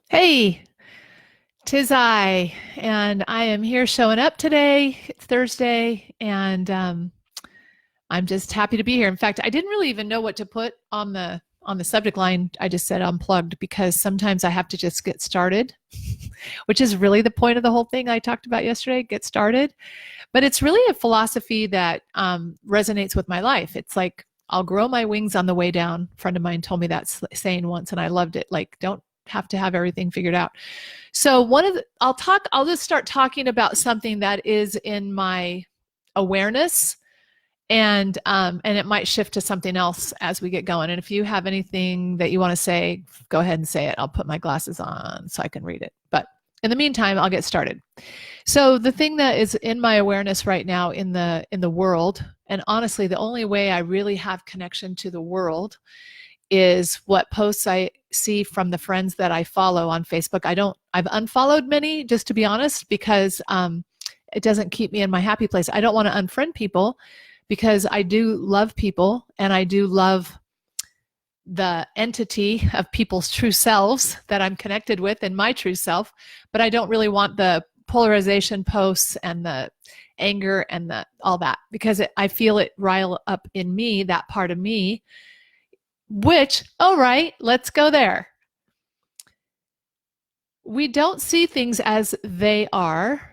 Hey, tis I, and I am here showing up today. It's Thursday, and I'm just happy to be here. In fact, I didn't really even know what to put on the subject line. I just said unplugged because sometimes I have to just get started, which is really the point of the whole thing I talked about yesterday. Get started, but it's really a philosophy that resonates with my life. It's like I'll grow my wings on the way down. A friend of mine told me that saying once, and I loved it. Like, don't have to have everything figured out. So I'll just start talking about something that is in my awareness, and it might shift to something else as we get going. And if you have anything that you want to say, go ahead and say it. I'll put my glasses on so I can read it. But in the meantime, I'll get started. So the thing that is in my awareness right now in the world, and honestly, the only way I really have connection to the world is what posts I see from the friends that I follow on Facebook. I've unfollowed many, just to be honest, because it doesn't keep me in my happy place. I don't want to unfriend people because I do love people and I do love the entity of people's true selves that I'm connected with and my true self, but I don't really want the polarization posts and the anger and all that because I feel it rile up in me, that part of me. Which, all right, let's go there. We don't see things as they are.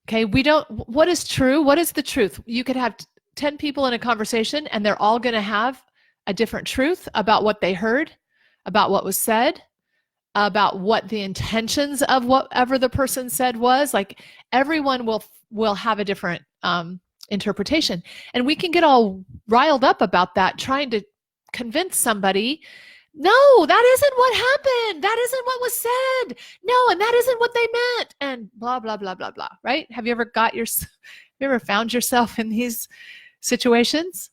Okay, what is true? What is the truth? You could have 10 people in a conversation and they're all going to have a different truth about what they heard, about what was said, about what the intentions of whatever the person said was. Like everyone will have a different interpretation. And we can get all riled up about that, trying to convince somebody, no, that isn't what happened. That isn't what was said. No, and that isn't what they meant. And blah, blah, blah, blah, blah. Right? Have you ever found yourself in these situations?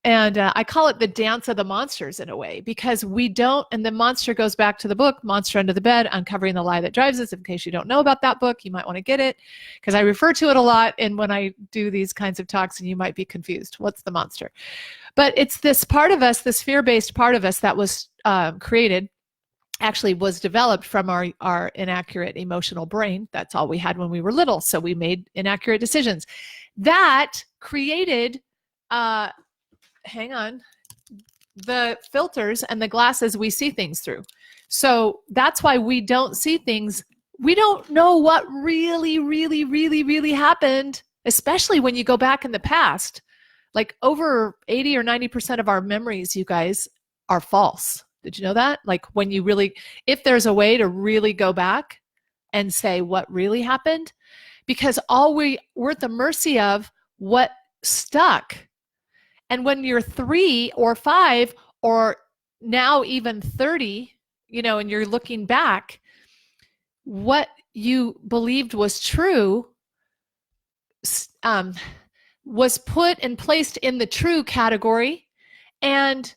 And I call it the dance of the monsters in a way, because we don't, and the monster goes back to the book, Monster Under the Bed, Uncovering the Lie That Drives Us. In case you don't know about that book, you might want to get it because I refer to it a lot. And when I do these kinds of talks, and you might be confused, what's the monster? But it's this part of us, this fear-based part of us that was created, actually was developed from our inaccurate emotional brain. That's all we had when we were little. So we made inaccurate decisions. That created hang on, the filters and the glasses we see things through. So that's why we don't see things. We don't know what really, really, really, really happened, especially when you go back in the past. Like over 80 or 90% of our memories, you guys, are false. Did you know that? Like when you really, if there's a way to really go back and say what really happened, because we're at the mercy of what stuck. And when you're 3 or 5 or now even 30, and you're looking back, what you believed was true was put and placed in the true category. And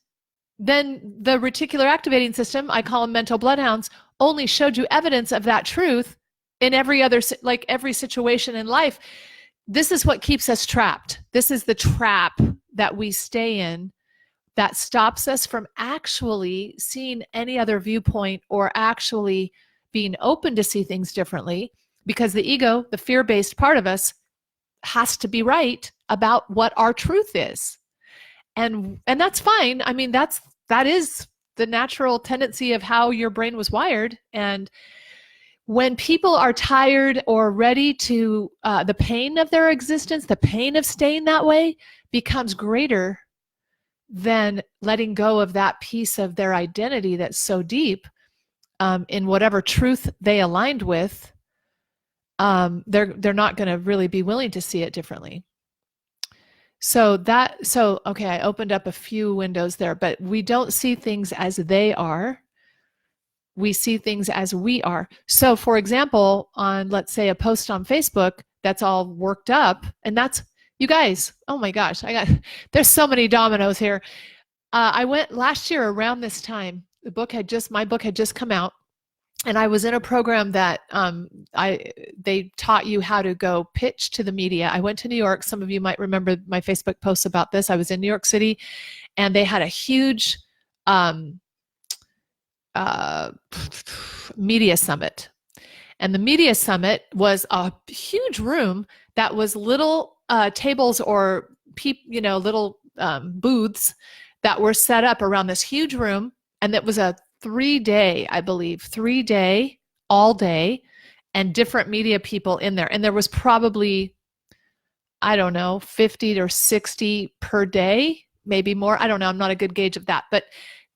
then the reticular activating system, I call them mental bloodhounds, only showed you evidence of that truth in every situation in life. This is what keeps us trapped. This is the trap that we stay in that stops us from actually seeing any other viewpoint or actually being open to see things differently, because the ego, the fear-based part of us, has to be right about what our truth is. And that's fine. I mean, that is the natural tendency of how your brain was wired. And when people are tired or ready to, the pain of their existence, the pain of staying that way becomes greater than letting go of that piece of their identity that's so deep in whatever truth they aligned with. They're not going to really be willing to see it differently. So okay, I opened up a few windows there, but we don't see things as they are. We see things as we are. So for example, on, let's say, a post on Facebook that's all worked up, and that's, you guys, oh my gosh, there's so many dominoes here. I went last year around this time, my book had just come out, and I was in a program that they taught you how to go pitch to the media. I went to New York. Some of you might remember my Facebook posts about this. I was in New York City, and they had a huge media summit. And the media summit was a huge room that was little tables or little booths that were set up around this huge room. And that was a 3-day, I believe, 3-day, all day, and different media people in there. And there was probably, I don't know, 50 or 60 per day, maybe more. I don't know. I'm not a good gauge of that. But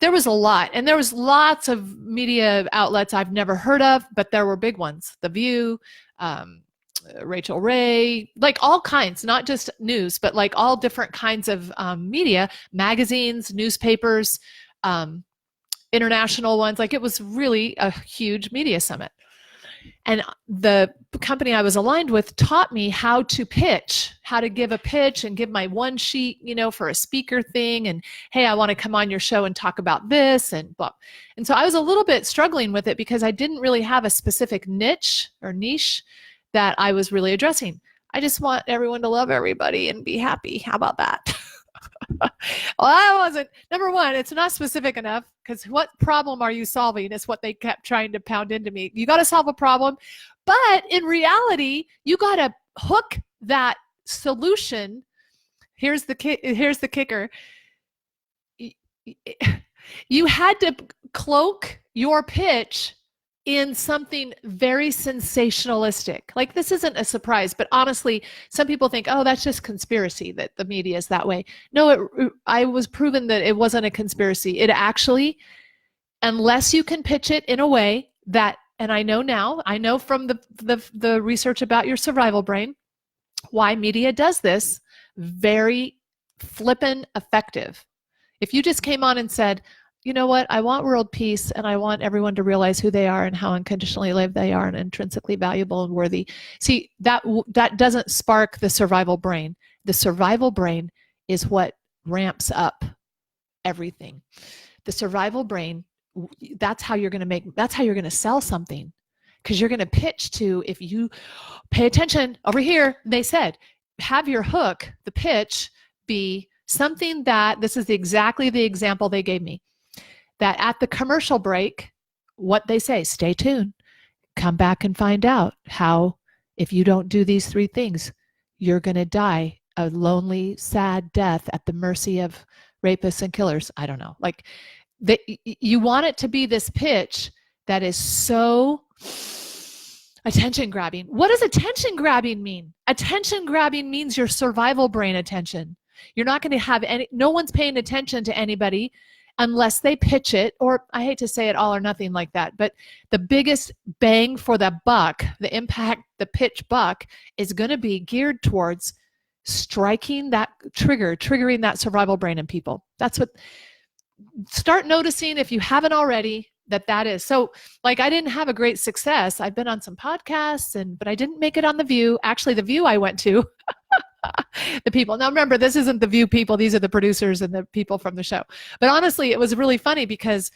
there was a lot. And there was lots of media outlets I've never heard of, but there were big ones. The View, Rachel Ray, like all kinds, not just news, but like all different kinds of media, magazines, newspapers, international ones. Like it was really a huge media summit. And the company I was aligned with taught me how to pitch, how to give a pitch and give my one sheet, for a speaker thing. And, hey, I want to come on your show and talk about this and blah. And so I was a little bit struggling with it because I didn't really have a specific niche that I was really addressing. I just want everyone to love everybody and be happy. How about that? Well, I wasn't. Number one, it's not specific enough because what problem are you solving is what they kept trying to pound into me. You got to solve a problem, but in reality, you got to hook that solution. Here's the kicker. You had to cloak your pitch in something very sensationalistic. Like this isn't a surprise, but honestly, some people think, oh, that's just conspiracy that the media is that way. No, I was proven that it wasn't a conspiracy. It actually, unless you can pitch it in a way that, and I know from the research about your survival brain, why media does this, very flippin' effective. If you just came on and said, you know what, I want world peace and I want everyone to realize who they are and how unconditionally loved they are and intrinsically valuable and worthy. See, that doesn't spark the survival brain. The survival brain is what ramps up everything. The survival brain, that's how you're going to sell something, because you're going to pitch to, if you pay attention over here, they said, have your hook, the pitch, be something that, this is exactly the example they gave me, that at the commercial break, what they say, stay tuned, come back and find out how, if you don't do these 3 things, you're going to die a lonely, sad death at the mercy of rapists and killers. I don't know. Like, you want it to be this pitch that is so attention grabbing. What does attention grabbing mean? Attention grabbing means your survival brain attention. You're not going to have no one's paying attention to anybody unless they pitch it, or I hate to say it, all or nothing like that, but the biggest bang for the buck, the impact, the pitch buck is going to be geared towards striking that triggering that survival brain in people. That's what, start noticing if you haven't already, that is. So like, I didn't have a great success. I've been on some podcasts but I didn't make it on The View. Actually, The View I went to, the people. Now remember, this isn't The View people. These are the producers and the people from the show. But honestly, it was really funny because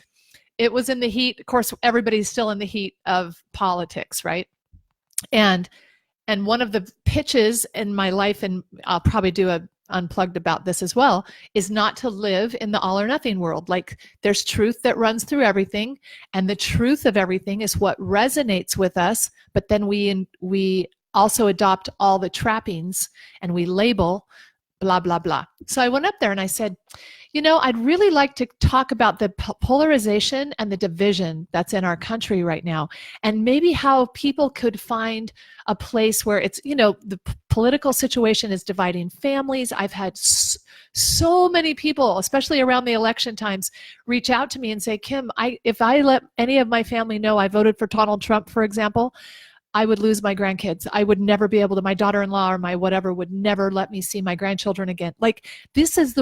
it was in the heat. Of course, everybody's still in the heat of politics, right? And one of the pitches in my life, and I'll probably do a unplugged about this as well, is not to live in the all or nothing world. Like, there's truth that runs through everything, and the truth of everything is what resonates with us, but then we also adopt all the trappings and we label blah, blah, blah. So I went up there and I said, I'd really like to talk about the polarization and the division that's in our country right now, and maybe how people could find a place where it's, the political situation is dividing families. I've had so many people, especially around the election times, reach out to me and say, Kim, if I let any of my family know I voted for Donald Trump, for example, I would lose my grandkids. I would never be able to, my daughter-in-law or my whatever would never let me see my grandchildren again. Like, this is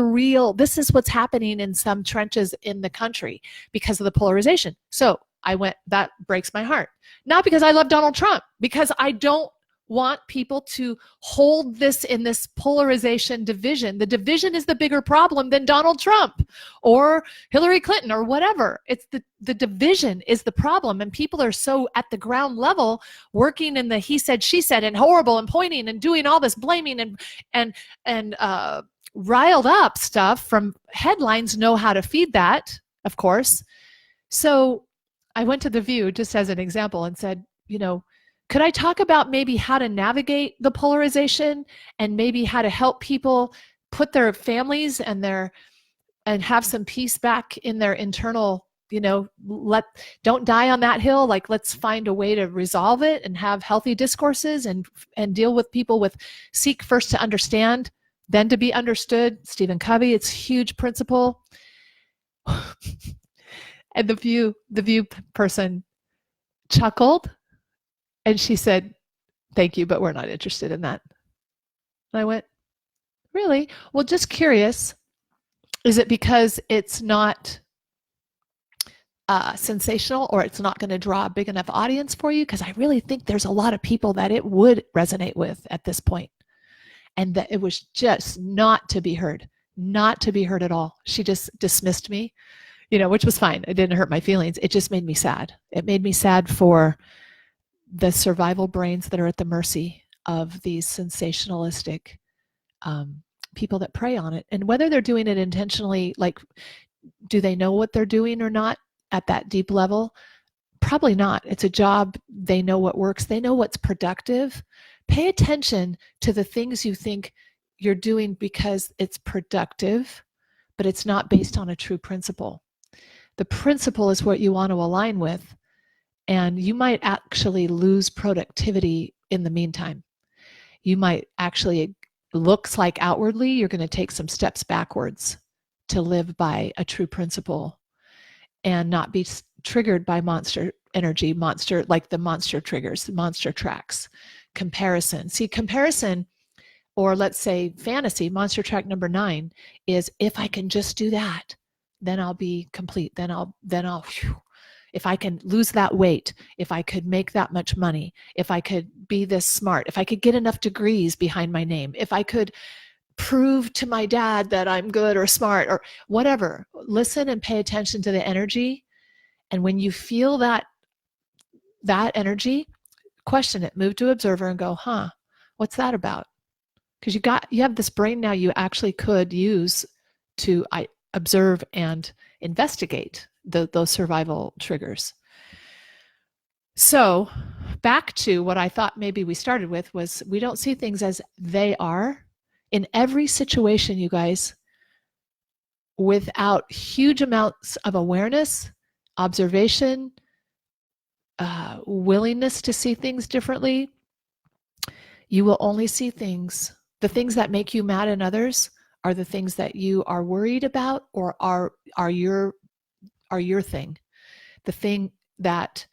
what's happening in some trenches in the country because of the polarization. So I went, that breaks my heart. Not because I love Donald Trump, because I don't want people to hold this in this polarization division. The division is the bigger problem than Donald Trump or Hillary Clinton or whatever. It's the division is the problem. And people are so at the ground level working in the he said, she said, and horrible and pointing and doing all this blaming and riled up stuff from headlines know how to feed that, of course. So I went to The View just as an example and said, could I talk about maybe how to navigate the polarization and maybe how to help people put their families and have some peace back in their internal, don't die on that hill. Like, let's find a way to resolve it and have healthy discourses and deal with people with seek first to understand, then to be understood. Stephen Covey, it's a huge principle. And the view person chuckled and she said, "Thank you, but we're not interested in that." And I went, "Really? Well, just curious. Is it because it's not sensational, or it's not going to draw a big enough audience for you? Because I really think there's a lot of people that it would resonate with at this point, and that it was just not to be heard at all." She just dismissed me, which was fine. It didn't hurt my feelings. It just made me sad. It made me sad for the survival brains that are at the mercy of these sensationalistic people that prey on it. And whether they're doing it intentionally, like, do they know what they're doing or not at that deep level? Probably not. It's a job. They know what works. They know what's productive. Pay attention to the things you think you're doing because it's productive, but it's not based on a true principle. The principle is what you want to align with, and you might actually lose productivity in the meantime. You might actually, looks like outwardly, you're going to take some steps backwards to live by a true principle and not be triggered by monster energy, like the monster triggers, the monster tracks, comparison. See, comparison, or let's say fantasy, monster track number 9 is, if I can just do that, then I'll be complete. Then I'll if I can lose that weight, if I could make that much money, if I could be this smart, if I could get enough degrees behind my name, if I could prove to my dad that I'm good or smart or whatever. Listen and pay attention to the energy. And when you feel that energy, question it, move to observer and go, what's that about? Because you have this brain now you actually could use to observe and investigate those survival triggers. So back to what I thought maybe we started with was, we don't see things as they are. In every situation, you guys, without huge amounts of awareness, observation, willingness to see things differently, you will only see things. The things that make you mad in others are the things that you are worried about, or are your thing. The thing that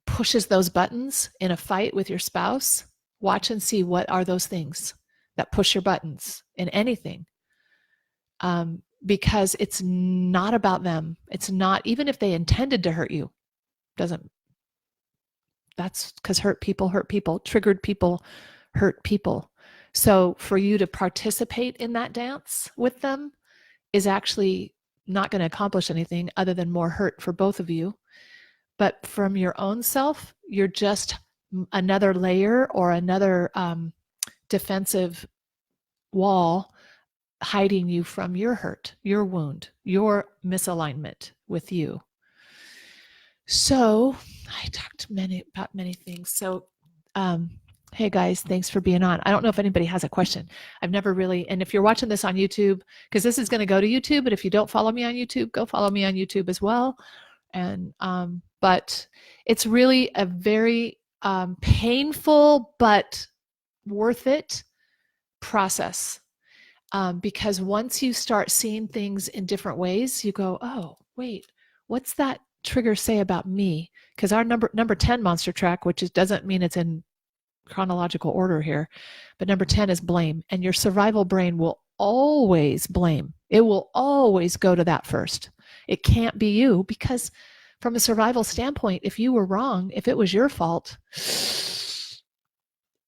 pushes those buttons in a fight with your spouse, watch and see what are those things that push your buttons in anything. Because it's not about them. It's not, even if they intended to hurt you, that's because hurt people, triggered people, hurt people. So for you to participate in that dance with them is actually not going to accomplish anything other than more hurt for both of you. But from your own self, you're just another layer or another defensive wall hiding you from your hurt, your wound, your misalignment with you. So I talked about many things. So hey guys, thanks for being on. I don't know if anybody has a question. I've never really, and if you're watching this on YouTube, because this is going to go to YouTube, but if you don't follow me on YouTube, go follow me on YouTube as well. And but it's really a very painful but worth it process, because once you start seeing things in different ways, you go, oh wait, what's that trigger say about me? Because our number 10 monster track, which doesn't mean it's in chronological order here, but number 10 is blame, and your survival brain will always blame. It will always go to that first. It can't be you, because from a survival standpoint, if you were wrong, if it was your fault,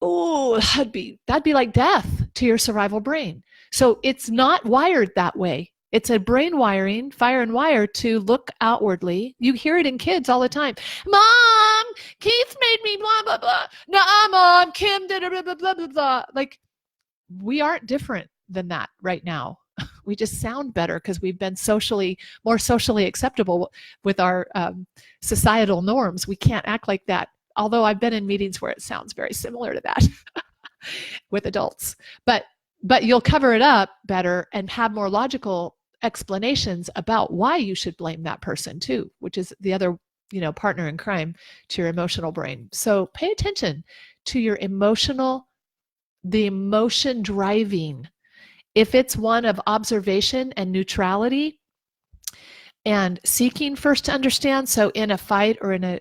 oh, that'd be like death to your survival brain. So it's not wired that way. It's a brain wiring, fire and wire, to look outwardly. You hear it in kids all the time. Mom, Keith made me blah, blah, blah. Nah, Mom, Kim did blah, blah, blah, blah, blah. Like, we aren't different than that right now. We just sound better because we've been more socially acceptable with our societal norms. We can't act like that. Although I've been in meetings where it sounds very similar to that with adults. But you'll cover it up better and have more logical explanations about why you should blame that person too, which is the other, partner in crime to your emotional brain. So pay attention to your the emotion driving. If it's one of observation and neutrality and seeking first to understand, so in a fight or in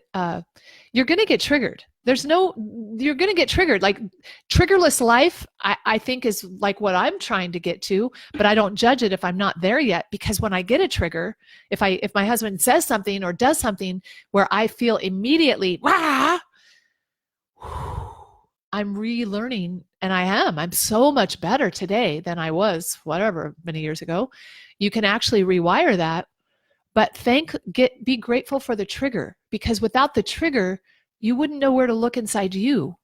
you're going to get triggered. You're going to get triggered. Like triggerless life, I think is like what I'm trying to get to, but I don't judge it if I'm not there yet, because when I get a trigger, if my husband says something or does something where I feel immediately, wah, I'm relearning, and I'm so much better today than I was, many years ago. You can actually rewire that, but be grateful for the trigger, because without the trigger, you wouldn't know where to look inside you.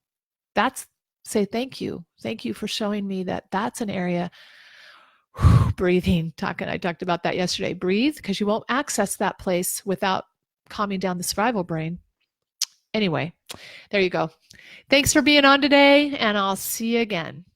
Say thank you. Thank you for showing me that's an area. Breathing, I talked about that yesterday. Breathe, because you won't access that place without calming down the survival brain. Anyway, there you go. Thanks for being on today, and I'll see you again.